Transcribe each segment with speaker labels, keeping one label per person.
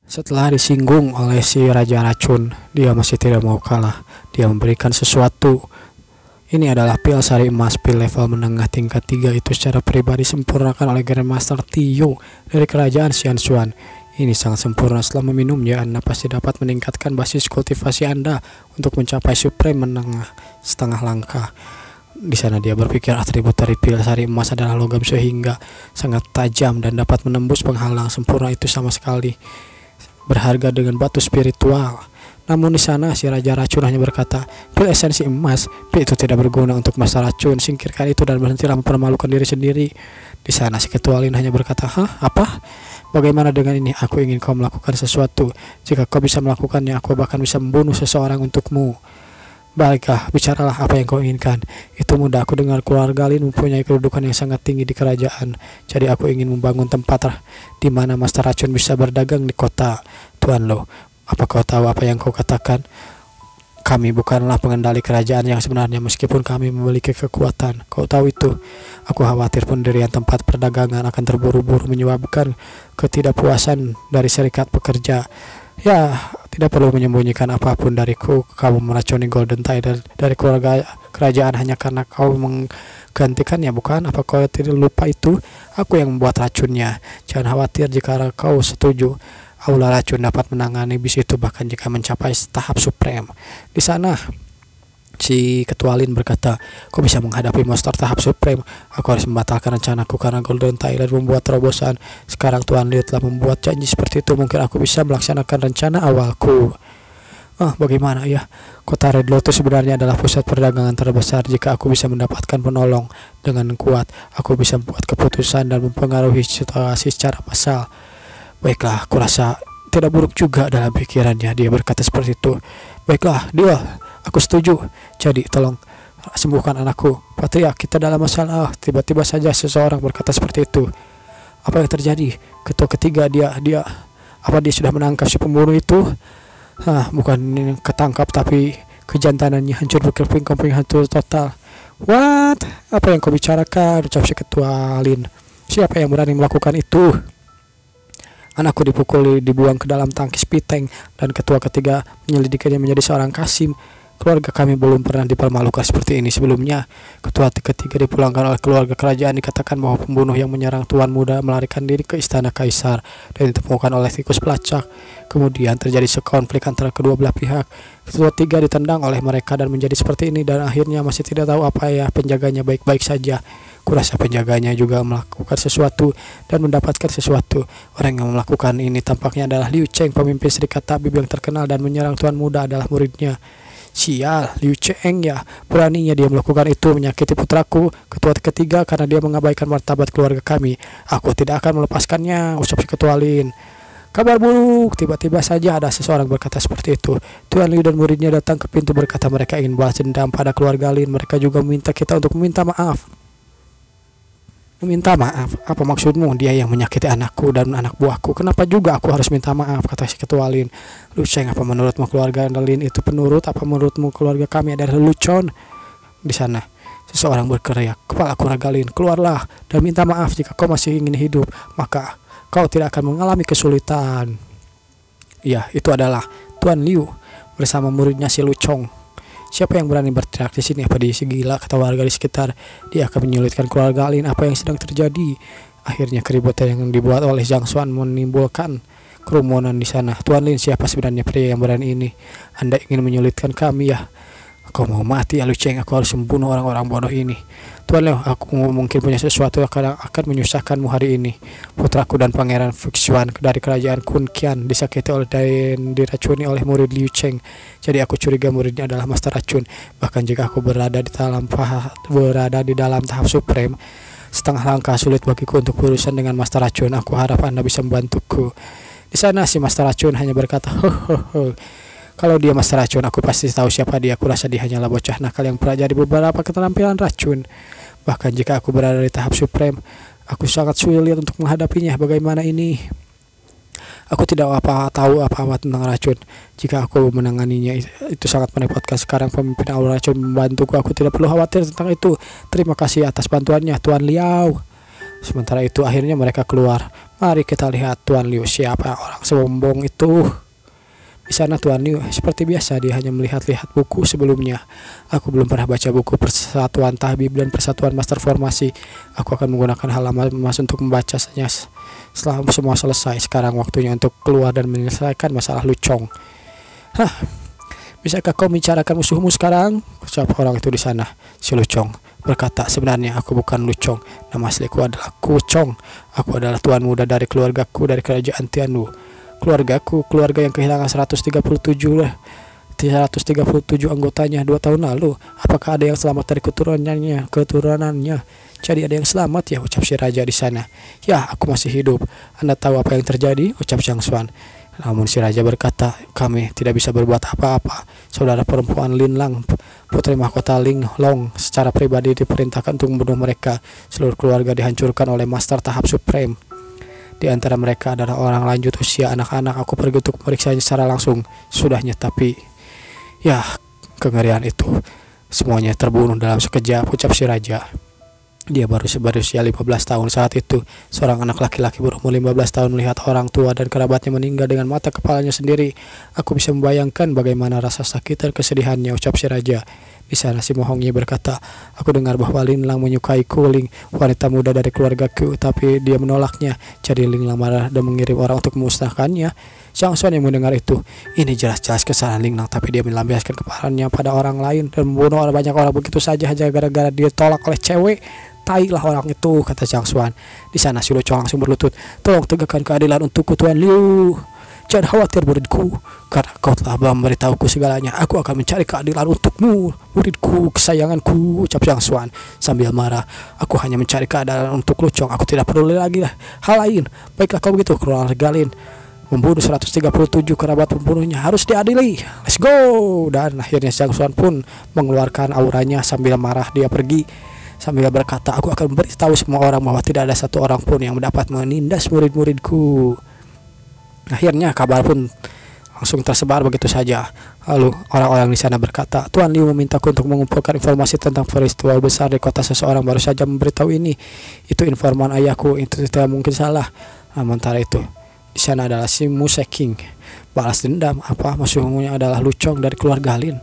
Speaker 1: Setelah disinggung oleh si Raja Racun, dia masih tidak mau kalah. Dia memberikan sesuatu. Ini adalah pil sari emas, pil level menengah tingkat 3. Itu secara pribadi sempurnakan oleh Grandmaster Tio dari kerajaan Xianxuan. Ini sangat sempurna. Setelah meminumnya, Anda pasti dapat meningkatkan basis kultivasi Anda untuk mencapai Supreme menengah setengah langkah. Di sana dia berpikir atribut dari pil sari emas adalah logam sehingga sangat tajam dan dapat menembus penghalang. Sempurna itu sama sekali berharga dengan batu spiritual. Namun di sana si Raja Racun hanya berkata, pil esensi emas, pil itu tidak berguna untuk masa racun. Singkirkan itu dan berhentilah mempermalukan diri sendiri. Di sana si Ketua Lin hanya berkata, hah, apa? Bagaimana dengan ini? Aku ingin kau melakukan sesuatu. Jika kau bisa melakukannya, aku bahkan bisa membunuh seseorang untukmu. Baiklah, bicaralah apa yang kau inginkan. Itu mudah, aku dengar keluarga Lin mempunyai kedudukan yang sangat tinggi di kerajaan. Jadi aku ingin membangun tempat di mana Master Racun bisa berdagang di kota. Tuan Lo, apa kau tahu apa yang kau katakan? Kami bukanlah pengendali kerajaan yang sebenarnya meskipun kami memiliki kekuatan. Kau tahu itu. Aku khawatir pendirian tempat perdagangan akan terburu-buru menyebabkan ketidakpuasan dari serikat pekerja. Ya, tidak perlu menyembunyikan apapun dariku. Kamu meracuni Golden Tide dari keluarga kerajaan hanya karena kau menggantikannya, bukan? Apa kau tidak lupa itu? Aku yang membuat racunnya. Jangan khawatir jika kau setuju. Aula racun dapat menangani bis itu bahkan jika mencapai tahap supreme. Di sana si Ketua Lin berkata, kau bisa menghadapi monster tahap supreme. Aku harus membatalkan rencanaku karena Golden Tide dan membuat terobosan. Sekarang Tuan Liu telah membuat janji seperti itu. Mungkin aku bisa melaksanakan rencana awalku. Bagaimana ya? Kota Red Lotus sebenarnya adalah pusat perdagangan terbesar. Jika aku bisa mendapatkan penolong dengan kuat, aku bisa membuat keputusan dan mempengaruhi situasi secara massal. Baiklah, aku rasa tidak buruk juga dalam pikirannya. Dia berkata seperti itu. Baiklah, deal. Aku setuju. Jadi tolong sembuhkan anakku. Patria, kita dalam masalah. Tiba-tiba saja seseorang berkata seperti itu. Apa yang terjadi? Ketua ketiga dia sudah menangkap si pembunuh itu? Bukan ketangkap tapi kejantanannya hancur berkeping-keping, hancur total. What? Apa yang kau bicarakan? Ucap si Ketua Lin. Siapa yang berani melakukan itu? Anakku dipukul, dibuang ke dalam tangki piteng, dan ketua ketiga menyelidikannya menjadi seorang Kasim. Keluarga kami belum pernah dipermalukan seperti ini sebelumnya. Ketua ketiga dipulangkan oleh keluarga kerajaan. Dikatakan bahwa pembunuh yang menyerang tuan muda melarikan diri ke istana kaisar dan ditemukan oleh tikus pelacak. Kemudian terjadi konflik antara kedua belah pihak. Ketua tiga ditendang oleh mereka dan menjadi seperti ini, dan akhirnya masih tidak tahu apa ya penjaganya baik-baik saja. Kurasa penjaganya juga melakukan sesuatu dan mendapatkan sesuatu. Orang yang melakukan ini tampaknya adalah Liu Cheng, pemimpin serikat tabib yang terkenal, dan menyerang tuan muda adalah muridnya. Sial, Liu Cheng ya, beraninya dia melakukan itu, menyakiti putraku, ketua ketiga, karena dia mengabaikan martabat keluarga kami. Aku tidak akan melepaskannya, ucap si Ketua Lin. Kabar buruk, tiba-tiba saja ada seseorang berkata seperti itu. Tuan Liu dan muridnya datang ke pintu berkata mereka ingin balas dendam pada keluarga Lin. Mereka juga meminta kita untuk meminta maaf. Meminta maaf? Apa maksudmu? Dia yang menyakiti anakku dan anak buahku. Kenapa juga aku harus minta maaf? Kata si Ketua Lin. Lu Cheng, apa menurutmu keluarga Lin itu penurut? Apa menurutmu keluarga kami adalah lucon? Di sana seseorang berteriak, kepala keluarga Lin, keluarlah dan minta maaf jika kau masih ingin hidup. Maka kau tidak akan mengalami kesulitan. Ya, itu adalah Tuan Liu bersama muridnya si Lucong. Siapa yang berani berteriak di sini? Apa dia si gila? Kata warga di sekitar. Dia akan menyulitkan keluarga Lin. Apa yang sedang terjadi? Akhirnya keributan yang dibuat oleh Zhang Xuan menimbulkan kerumunan di sana. Tuan Lin, siapa sebenarnya pria yang berani ini? Anda ingin menyulitkan kami ya? Aku mau mati ya Lu Cheng. Aku harus membunuh orang-orang bodoh ini. Tuan Liu, aku mungkin punya sesuatu yang akan menyusahkanmu hari ini. Putraku dan pangeran Fuxian dari kerajaan Kunqian disakiti oleh dan diracuni oleh murid Liu Cheng. Jadi aku curiga muridnya adalah master racun. Bahkan jika aku berada di dalam tahap supreme, setengah langkah sulit bagiku untuk berurusan dengan master racun. Aku harap Anda bisa membantuku. Di sana si master racun hanya berkata, ho. Kalau dia master racun, aku pasti tahu siapa dia. Aku rasa dia hanyalah bocah nakal yang pelajari beberapa keterampilan racun. Bahkan jika aku berada di tahap supreme, aku sangat sulit untuk menghadapinya. Bagaimana ini? Aku tidak tahu apa-apa tentang racun. Jika aku menanganinya, itu sangat merepotkan. Sekarang pemimpin aula racun membantuku. Aku tidak perlu khawatir tentang itu. Terima kasih atas bantuannya, Tuan Liao. Sementara itu akhirnya mereka keluar. Mari kita lihat Tuan Liu, siapa orang sombong itu. Di sana Tuan Liu seperti biasa dia hanya melihat-lihat buku sebelumnya. Aku belum pernah baca buku Persatuan Tahbib dan Persatuan Master Formasi. Aku akan menggunakan halaman emas untuk membacanya setelah semua selesai. Sekarang waktunya untuk keluar dan menyelesaikan masalah Lucong. Hah, bisakah kau bicarakan musuhmu sekarang? Ucap orang itu di sana. Si Lucong berkata, sebenarnya aku bukan Lucong. Nama asliku adalah Kucong. Aku adalah tuan muda dari keluargaku dari kerajaan Tianwu. Keluargaku, keluarga yang kehilangan 137 anggotanya 2 tahun lalu. Apakah ada yang selamat dari keturunannya? Jadi ada yang selamat ya, ucap si raja di sana. Ya, aku masih hidup. Anda tahu apa yang terjadi? Ucap Zhang Xuan. Namun si raja berkata, kami tidak bisa berbuat apa-apa. Saudara perempuan Lin Lang, putri mahkota Ling Long, secara pribadi diperintahkan untuk membunuh mereka. Seluruh keluarga dihancurkan oleh Master Tahap Supreme. Di antara mereka adalah orang lanjut usia, anak-anak. Aku pergi untuk memeriksanya secara langsung. Sudahnya, tapi ya, kengerian itu. Semuanya terbunuh dalam sekejap, ucap si raja. Dia baru berusia 15 tahun saat itu. Seorang anak laki-laki berumur 15 tahun melihat orang tua dan kerabatnya meninggal dengan mata kepalanya sendiri. Aku bisa membayangkan bagaimana rasa sakit dan kesedihannya, ucap si raja. Di sana si Mohongyi berkata, aku dengar bahwa Lin Lang menyukaiku, wanita muda dari keluargaku, tapi dia menolaknya. Jadi Lin Lang marah dan mengirim orang untuk memusnahkannya. Zhang Xuan yang mendengar itu, ini jelas-jelas kesalahan Lin Lang, tapi dia melampiaskan kepalanya pada orang lain dan membunuh banyak orang begitu saja hanya gara-gara dia tolak oleh cewek. Tai lah orang itu, kata Zhang Xuan. Di sana si Lucong langsung berlutut, tolong tegakkan keadilan untukku Tuan Liu. Jangan khawatir muridku, karena kau telah memberitahuku segalanya. Aku akan mencari keadilan untukmu, muridku kesayanganku, ucap Zhang Xuan sambil marah. Aku hanya mencari keadilan untuk Lucong, aku tidak perlu lagi hal lain. Baiklah kau begitu, keluarga Lin membunuh 137 kerabat pembunuhnya harus diadili. Let's go. Dan akhirnya Zhang Xuan pun mengeluarkan auranya sambil marah. Dia pergi sambil berkata, aku akan memberitahu semua orang bahwa tidak ada satu orang pun yang dapat menindas murid-muridku. Akhirnya kabar pun langsung tersebar begitu saja. Lalu orang-orang di sana berkata, Tuan Liu memintaku untuk mengumpulkan informasi tentang peristiwa besar di kota seseorang baru saja memberitahu ini. Itu informan ayahku, itu tidak mungkin salah. Sementara itu di sana adalah si Muse King. Balas dendam, apa musuhnya adalah Lucong dari keluarga Lin.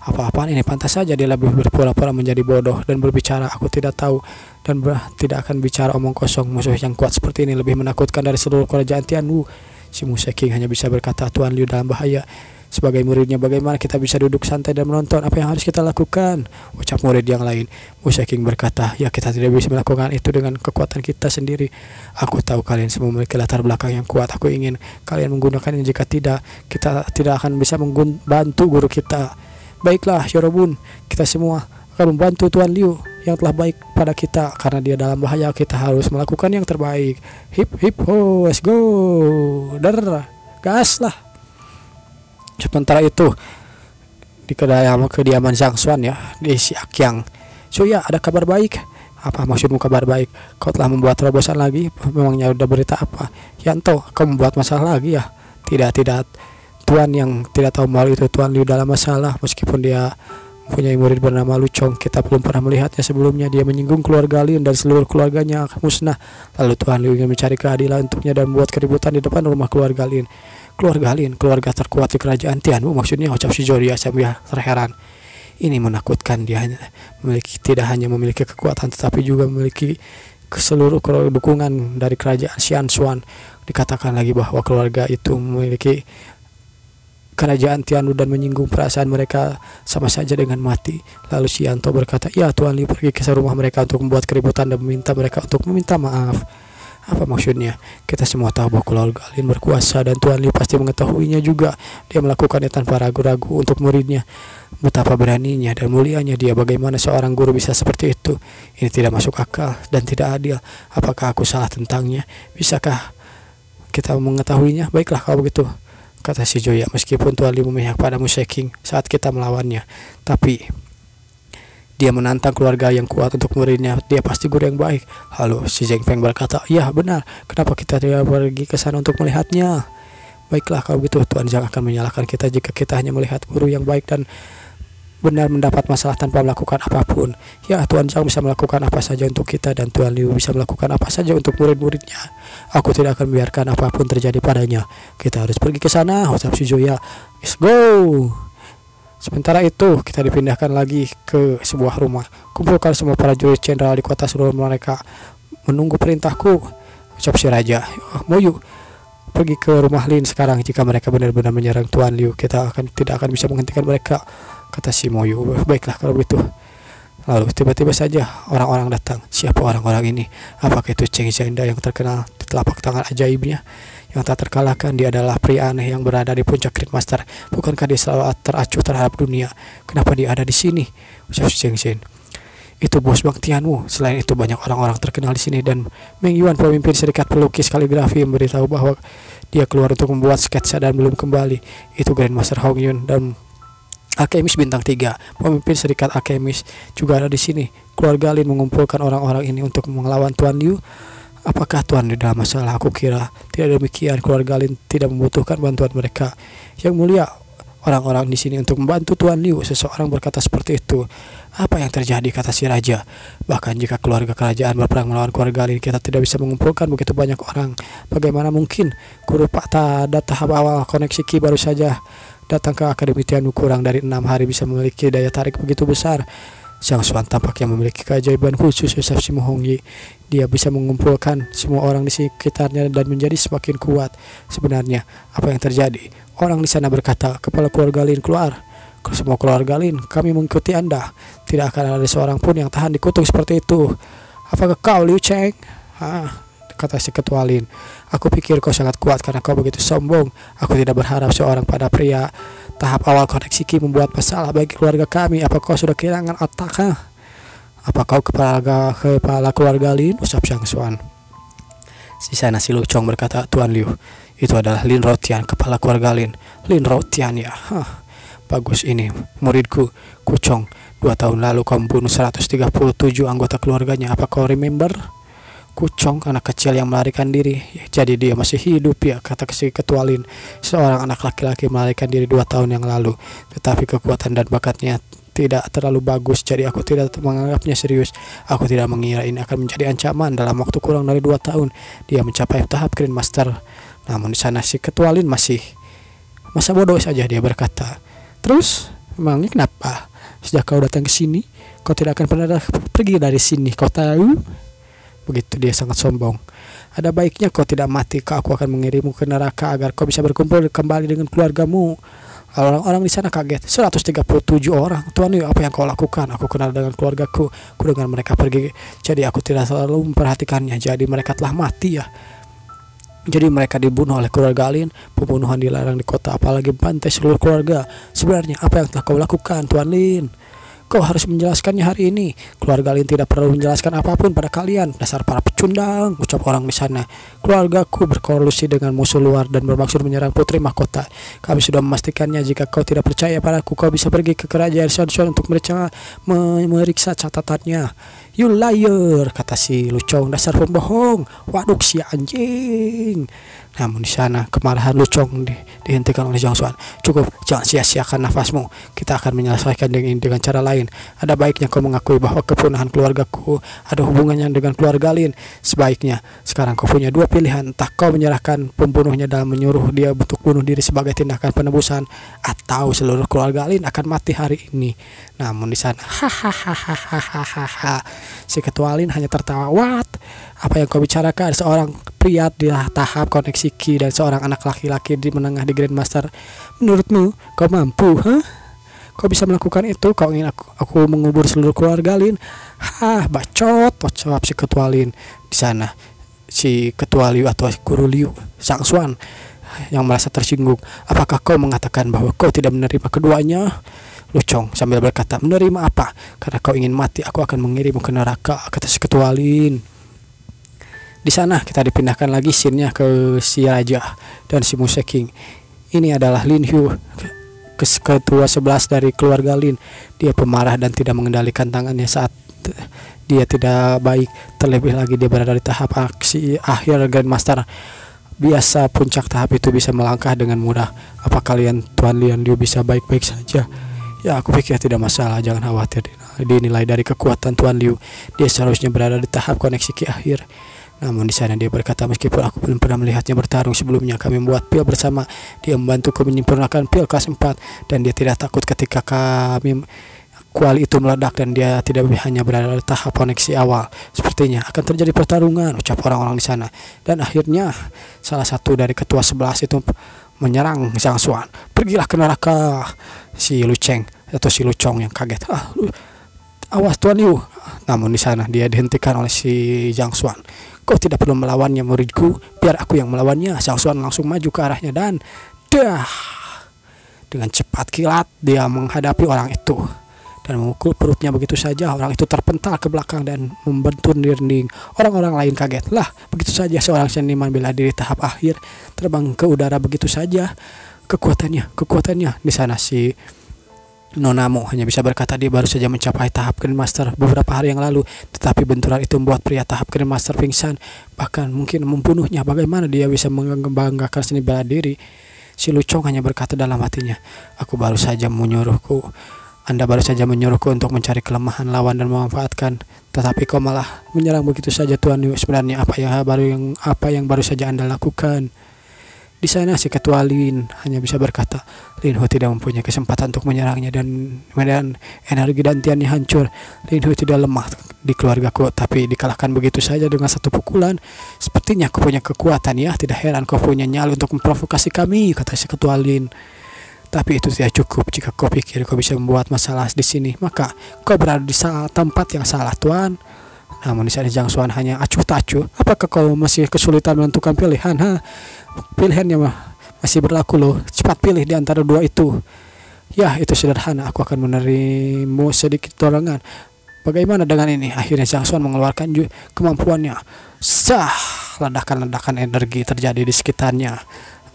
Speaker 1: Apa-apaan ini, pantas saja dia lebih berpura-pura menjadi bodoh dan berbicara aku tidak tahu dan tidak akan bicara omong kosong. Musuh yang kuat seperti ini lebih menakutkan dari seluruh kerajaan Tianwu. Si Muse King hanya bisa berkata, Tuan Liu dalam bahaya. Sebagai muridnya bagaimana kita bisa duduk santai dan menonton? Apa yang harus kita lakukan? Ucap murid yang lain. Muse King berkata, ya kita tidak bisa melakukan itu dengan kekuatan kita sendiri. Aku tahu kalian semua memiliki latar belakang yang kuat. Aku ingin kalian menggunakannya, jika tidak, kita tidak akan bisa membantu guru kita. Baiklah, Yorobun, kita semua akan membantu Tuan Liu yang telah baik pada kita. Karena dia dalam bahaya, kita harus melakukan yang terbaik. Hip hip ho, let's go. Gas lah. Sementara itu di kediaman Zhang Xuan ya, di Xiakyang. So ya, ada kabar baik. Apa maksudmu kabar baik? Kau telah membuat terobosan lagi? Memangnya udah berita apa? Yanto, kau membuat masalah lagi ya? Tidak. Tuan yang tidak tahu malu itu Tuan Liu dalam masalah. Meskipun dia punya murid bernama Lucong, kita belum pernah melihatnya sebelumnya. Dia menyinggung keluarga Lin dan seluruh keluarganya musnah. Lalu Tuan Liu ingin mencari keadilan untuknya dan membuat keributan di depan rumah keluarga Lin. Keluarga Lin, keluarga terkuat di kerajaan Tianwu maksudnya, ucap si Jodia sambil terheran. Ini menakutkan, dia tidak hanya memiliki kekuatan tetapi juga memiliki seluruh dukungan dari kerajaan Xianshuan. Dikatakan lagi bahwa keluarga itu memiliki kerajaan Tianwu dan menyinggung perasaan mereka sama saja dengan mati. Lalu Xianto berkata, ya Tuan Liu pergi ke rumah mereka untuk membuat keributan dan meminta mereka untuk meminta maaf. Apa maksudnya? Kita semua tahu bahwa keluarga Lin berkuasa dan Tuan Liu pasti mengetahuinya juga. Dia melakukannya tanpa ragu-ragu untuk muridnya. Betapa beraninya dan mulianya dia, bagaimana seorang guru bisa seperti itu. Ini tidak masuk akal dan tidak adil. Apakah aku salah tentangnya? Bisakah kita mengetahuinya? Baiklah kalau begitu, kata si Joya. Meskipun Tuan Liu memihak pada Muse King saat kita melawannya, tapi dia menantang keluarga yang kuat untuk muridnya. Dia pasti guru yang baik. Lalu si Zheng Feng berkata, ya benar, kenapa kita tidak pergi ke sana untuk melihatnya? Baiklah kalau begitu, Tuan Zhang akan menyalahkan kita jika kita hanya melihat guru yang baik dan benar mendapat masalah tanpa melakukan apapun. Ya, Tuan Zhang bisa melakukan apa saja untuk kita dan Tuan Liu bisa melakukan apa saja untuk murid-muridnya. Aku tidak akan membiarkan apapun terjadi padanya. Kita harus pergi ke sana, ucap si Zoya. Let's go. Sementara itu, kita dipindahkan lagi ke sebuah rumah. Kumpulkan semua para jurid jenderal di kota seluruh mereka menunggu perintahku, ucap si raja. Moyu, pergi ke rumah Lin sekarang. Jika mereka benar-benar menyerang Tuan Liu, kita tidak akan bisa menghentikan mereka, kata si Moyu. Baiklah kalau begitu. Lalu tiba-tiba saja orang-orang datang. Siapa orang-orang ini? Apakah itu Cheng Zhenda yang terkenal di telapak tangan ajaibnya yang tak terkalahkan? Dia adalah pria aneh yang berada di puncak Grandmaster. Bukankah dia selalu teracuh terhadap dunia? Kenapa dia ada di sini? Ucap Cheng Zhen. Itu bos Bang Tianwu. Selain itu banyak orang-orang terkenal di sini, dan Meng Yuan, pemimpin serikat pelukis kaligrafi, memberitahu bahwa dia keluar untuk membuat sketsa dan belum kembali. Itu Grandmaster Hong Yun dan Alkemis bintang 3, pemimpin serikat Alkemis juga ada di sini. Keluarga Lin mengumpulkan orang-orang ini untuk melawan Tuan Liu. Apakah Tuan Liu dalam masalah? Aku kira tidak demikian. Keluarga Lin tidak membutuhkan bantuan mereka. Yang mulia, orang-orang di sini untuk membantu Tuan Liu. Seseorang berkata seperti itu. Apa yang terjadi, kata si raja. Bahkan jika keluarga kerajaan berperang melawan keluarga Lin, kita tidak bisa mengumpulkan begitu banyak orang. Bagaimana mungkin? Guru Pak Tada tahap awal koneksi Ki baru saja datang ke Akademi Tianwu, kurang dari 6 hari bisa memiliki daya tarik begitu besar. Zhang Xuan tampaknya memiliki keajaiban khusus, ucap si Mo Hongyi. Dia bisa mengumpulkan semua orang di sekitarnya dan menjadi semakin kuat. Sebenarnya apa yang terjadi? Orang di sana berkata, kepala keluarga Lin keluar. Semua keluarga Lin, kami mengikuti Anda. Tidak akan ada seorang pun yang tahan dikutuk seperti itu. Apakah kau Liu Cheng? Kata si ketua Lin. Aku pikir kau sangat kuat karena kau begitu sombong. Aku tidak berharap seorang pada pria tahap awal koneksi Ki membuat masalah bagi keluarga kami. Apa kau sudah kehilangan otak? Apa kau kepala keluarga Lin? Ucap Zhang Xuan. Di sana si Lu Chong berkata, Tuan Liu, itu adalah Lin Rotian, kepala keluarga Lin. Lin Rotian ya. Bagus, ini muridku, Kuchong. 2 tahun lalu kau membunuh 137 anggota keluarganya. Apa kau remember? Kuchong, anak kecil yang melarikan diri. Jadi dia masih hidup ya, kata si ketua Lin. Seorang anak laki-laki melarikan diri 2 tahun yang lalu. Tetapi kekuatan dan bakatnya tidak terlalu bagus, jadi aku tidak menganggapnya serius. Aku tidak mengira ini akan menjadi ancaman. Dalam waktu kurang dari 2 tahun, dia mencapai tahap Grandmaster. Namun di sana si ketua Lin masih masa bodoh saja, dia berkata. Terus, memangnya kenapa? Sejak kau datang ke sini, kau tidak akan pernah pergi dari sini, kau tahu? Begitu dia sangat sombong. Ada baiknya kau tidak mati, aku akan mengirimmu ke neraka agar kau bisa berkumpul kembali dengan keluargamu. Orang-orang di sana kaget. 137 orang. Tuan Liu, apa yang kau lakukan? Aku kenal dengan keluargaku. Ku dengar mereka pergi. Jadi aku tidak selalu memperhatikannya. Jadi mereka telah mati ya. Jadi mereka dibunuh oleh keluarga Lin. Pembunuhan dilarang di kota, apalagi bantai seluruh keluarga. Sebenarnya apa yang telah kau lakukan, Tuan Lin? Kau harus menjelaskannya hari ini. Keluarga Lin tidak perlu menjelaskan apapun pada kalian. Dasar para pecundang, ucap orang di sana. Keluargaku berkolusi dengan musuh luar dan bermaksud menyerang putri mahkota. Kami sudah memastikannya. Jika kau tidak percaya padaku, kau bisa pergi ke kerajaan Shan untuk meriksa catatannya. You liar, kata si Lu Chong. Dasar pembohong. Waduh, si anjing. Namun di sana kemarahan Lu Chong dihentikan oleh Zhang Xuan. Cukup, jangan sia-siakan nafasmu. Kita akan menyelesaikan dengan cara lain. Ada baiknya kau mengakui bahwa kepunahan keluargaku ada hubungannya dengan keluarga Lin. Sebaiknya sekarang kau punya 2 pilihan. Entah kau menyerahkan pembunuhnya dalam menyuruh dia untuk bunuh diri sebagai tindakan penebusan, atau seluruh keluarga Lin akan mati hari ini. Namun di sana, si ketua Lin hanya tertawa. What? Apa yang kau bicarakan? Seorang pria di tahap koneksi Ki dan seorang anak laki-laki di menengah di Grandmaster. Menurutmu kau mampu? Kau bisa melakukan itu? Kau ingin aku mengubur seluruh keluarga Lin? Bacot, ucap si ketua Lin. Di sana si ketua Liu atau guru Liu, Zhang Xuan, yang merasa tersinggung. Apakah kau mengatakan bahwa kau tidak menerima keduanya? Lu Chong sambil berkata, menerima apa? Karena kau ingin mati, aku akan mengirimmu ke neraka, kata si ketua Lin. Di sana kita dipindahkan lagi scene-nya ke si raja dan si Muse King. Ini adalah Lin Hu, ketua 11 dari keluarga Lin. Dia pemarah dan tidak mengendalikan tangannya saat dia tidak baik. Terlebih lagi dia berada di tahap aksi akhir Grandmaster. Biasa puncak tahap itu bisa melangkah dengan mudah. Apa kalian Tuan Lian Liu bisa baik-baik saja? Ya, aku pikir tidak masalah, jangan khawatir. Dinilai dari kekuatan Tuan Liu, dia seharusnya berada di tahap koneksi ke akhir. Namun di sana dia berkata, meskipun aku belum pernah melihatnya bertarung sebelumnya, kami membuat pil bersama. Dia membantuku menyempurnakan pil kelas 4 dan dia tidak takut ketika kami kuali itu meledak dan dia tidak hanya berada di tahap koneksi awal. Sepertinya akan terjadi pertarungan, ucap orang-orang di sana. Dan akhirnya salah satu dari ketua 11 itu menyerang Zhang Xuan. Pergilah ke neraka, si Lu Cheng atau si Lu Chong yang kaget. Awas Tuan Liu. Namun di sana dia dihentikan oleh si Zhang Xuan. Kau tidak perlu melawannya muridku, biar aku yang melawannya. Zhang Xuan langsung maju ke arahnya dan dengan cepat kilat dia menghadapi orang itu dan memukul perutnya begitu saja. Orang itu terpental ke belakang dan membentur dinding. Orang-orang lain kaget. Lah, begitu saja seorang seniman bela diri tahap akhir terbang ke udara begitu saja. Kekuatannya. Di sana si Nonamo hanya bisa berkata dia baru saja mencapai tahap Grandmaster beberapa hari yang lalu, tetapi benturan itu membuat pria tahap Grandmaster pingsan, bahkan mungkin membunuhnya. Bagaimana dia bisa membanggakan seni bela diri? Si Lu Chong hanya berkata dalam hatinya, Anda baru saja menyuruhku untuk mencari kelemahan lawan dan memanfaatkan, tetapi kau malah menyerang begitu saja Tuan Liu. Sebenarnya apa yang baru saja Anda lakukan? Di sana si ketua Lin hanya bisa berkata, Lin Hu tidak mempunyai kesempatan untuk menyerangnya dan energi dantiannya hancur. Lin Hu tidak lemah di keluargaku, tapi dikalahkan begitu saja dengan satu pukulan. Sepertinya kau punya kekuatan ya, tidak heran kau punya nyali untuk memprovokasi kami, kata si ketua Lin. Tapi itu tidak cukup. Jika kau pikir kau bisa membuat masalah di sini, maka kau berada di tempat yang salah, Tuan. Namun di sana Zhang Xuan hanya acuh tak acuh. Apakah kau masih kesulitan menentukan pilihan? Pilihannya masih berlaku loh. Cepat pilih di antara dua itu. Ya, itu sederhana. Aku akan menerima sedikit dorongan. Bagaimana dengan ini? Akhirnya Zhang Xuan mengeluarkan kemampuannya. Ledakan-ledakan energi terjadi di sekitarnya.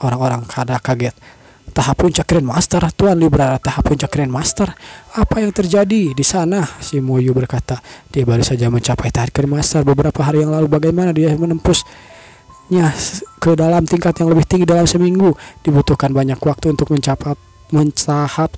Speaker 1: Orang-orang kaget. Tahap puncak Grandmaster, Tuan Liu berada tahap puncak Grandmaster. Apa yang terjadi di sana? Si Moyu berkata, dia baru saja mencapai tahap Grandmaster beberapa hari yang lalu. Bagaimana dia menembusnya ke dalam tingkat yang lebih tinggi dalam seminggu? Dibutuhkan banyak waktu untuk mencapai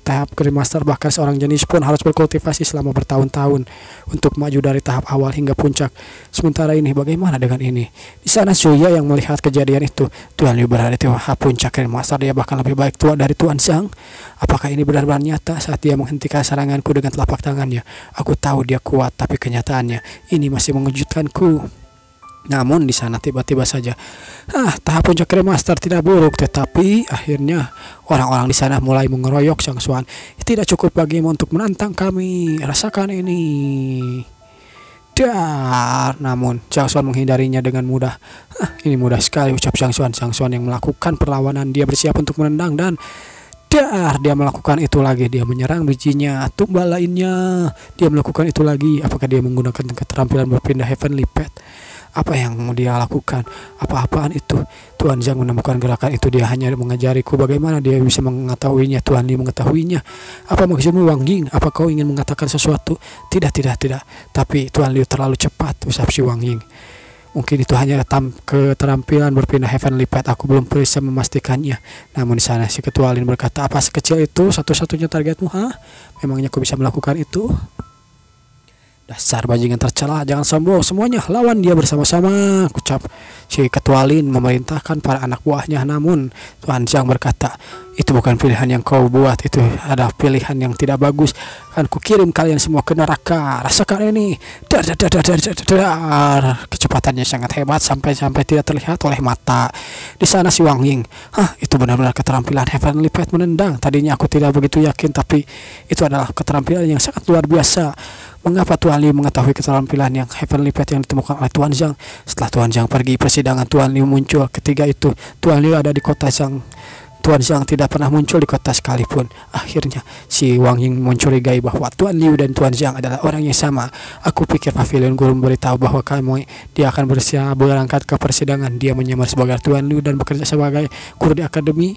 Speaker 1: tahap Grandmaster. Bahkan seorang jenis pun harus berkultivasi selama bertahun-tahun untuk maju dari tahap awal hingga puncak. Sementara ini bagaimana dengan ini? Di sana Suya yang melihat kejadian itu. Tuan Liu berada di tahap puncak Grandmaster. Dia bahkan lebih baik tua dari Tuan Zhang. Apakah ini benar-benar nyata? Saat dia menghentikan seranganku dengan telapak tangannya, aku tahu dia kuat, tapi kenyataannya ini masih mengejutkanku. Namun di sana tiba-tiba saja tahap puncak Grandmaster tidak buruk, tetapi akhirnya orang-orang di sana mulai mengeroyok Zhang Xuan. Tidak cukup bagimu untuk menantang kami, rasakan ini. Namun Zhang Xuan menghindarinya dengan mudah. Ini mudah sekali, ucap Zhang Xuan. Zhang Xuan yang melakukan perlawanan, dia bersiap untuk menendang dan dia melakukan itu lagi. Dia menyerang bijinya, tumbal lainnya. Dia melakukan itu lagi. Apakah dia menggunakan keterampilan berpindah Heavenly Path? Apa yang mau dia lakukan? Apa-apaan itu? Tuan Zhang menemukan gerakan itu. Dia hanya mengajariku bagaimana dia bisa mengetahuinya. Tuan Liu mengetahuinya. Apa maksudmu Wang Ying? Apa kau ingin mengatakan sesuatu? Tidak. Tapi Tuan Liu terlalu cepat, ucap si Wang Ying. Mungkin itu hanya keterampilan berpindah Heavenly Path. Aku belum bisa memastikannya. Namun di sana si ketua Lin berkata, apa sekecil itu satu-satunya targetmu? Memangnya aku bisa melakukan itu? Dasar bajingan tercela, jangan sombong, semuanya lawan dia bersama-sama, ucap si ketua Lin memerintahkan para anak buahnya. Namun Tuan Zhang berkata, itu bukan pilihan yang kau buat, itu adalah pilihan yang tidak bagus. Kan kukirim kalian semua ke neraka, rasakan ini. Kecepatannya sangat hebat sampai tidak terlihat oleh mata. Di sana si Wang Ying, itu benar-benar keterampilan Heavenly Path menendang. Tadinya aku tidak begitu yakin, tapi itu adalah keterampilan yang sangat luar biasa. Mengapa Tuan Liu mengetahui keterampilan yang Heavenly Path yang ditemukan oleh Tuan Zhang? Setelah Tuan Zhang pergi, persidangan Tuan Liu muncul. Ketiga itu Tuan Liu ada di kota Zhang. Tuan Zhang tidak pernah muncul di kota sekalipun. Akhirnya si Wang Ying mencurigai bahwa Tuan Liu dan Tuan Zhang adalah orang yang sama. Aku pikir Pavilion Guru memberitahu bahwa dia akan berangkat ke persidangan. Dia menyamar sebagai Tuan Liu dan bekerja sebagai guru di akademi.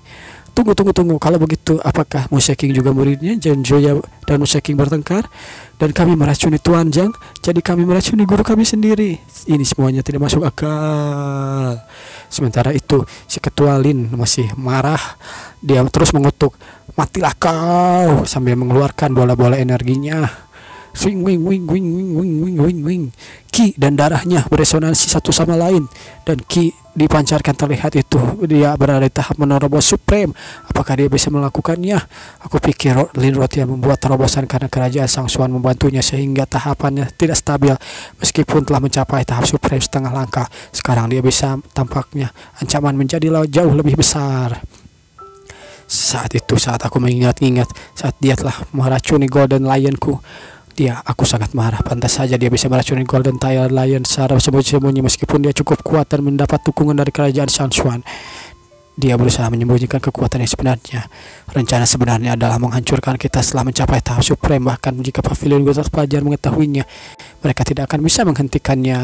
Speaker 1: Tunggu. Kalau begitu, apakah Muse King juga muridnya? Janjoya dan Muse King bertengkar, dan kami meracuni Tuan Zhang. Jadi kami meracuni guru kami sendiri. Ini semuanya tidak masuk akal. Sementara itu, si Ketua Lin masih marah. Dia terus mengutuk, matilah kau, sambil mengeluarkan bola-bola energinya. Swing wing wing wing wing wing wing wing wing. Ki dan darahnya beresonansi satu sama lain, dan ki dipancarkan terlihat itu dia berada di tahap menerobos supreme. Apakah dia bisa melakukannya? Aku pikir Lin Rotia membuat terobosan karena kerajaan Sang Xuan membantunya sehingga tahapannya tidak stabil. Meskipun telah mencapai tahap supreme setengah langkah, sekarang dia bisa tampaknya ancaman menjadi jauh lebih besar. Saat itu, saat aku mengingat-ingat saat dia telah meracuni Golden Lionku, aku sangat marah. Pantas saja dia bisa meracuni Golden Lion secara sembunyi-sembunyi meskipun dia cukup kuat dan mendapat dukungan dari kerajaan Sang Xuan. Dia berusaha menyembunyikan kekuatan yang sebenarnya. Rencana sebenarnya adalah menghancurkan kita setelah mencapai tahap supreme. Bahkan jika Pavilion Gutat Pelajar mengetahuinya, mereka tidak akan bisa menghentikannya.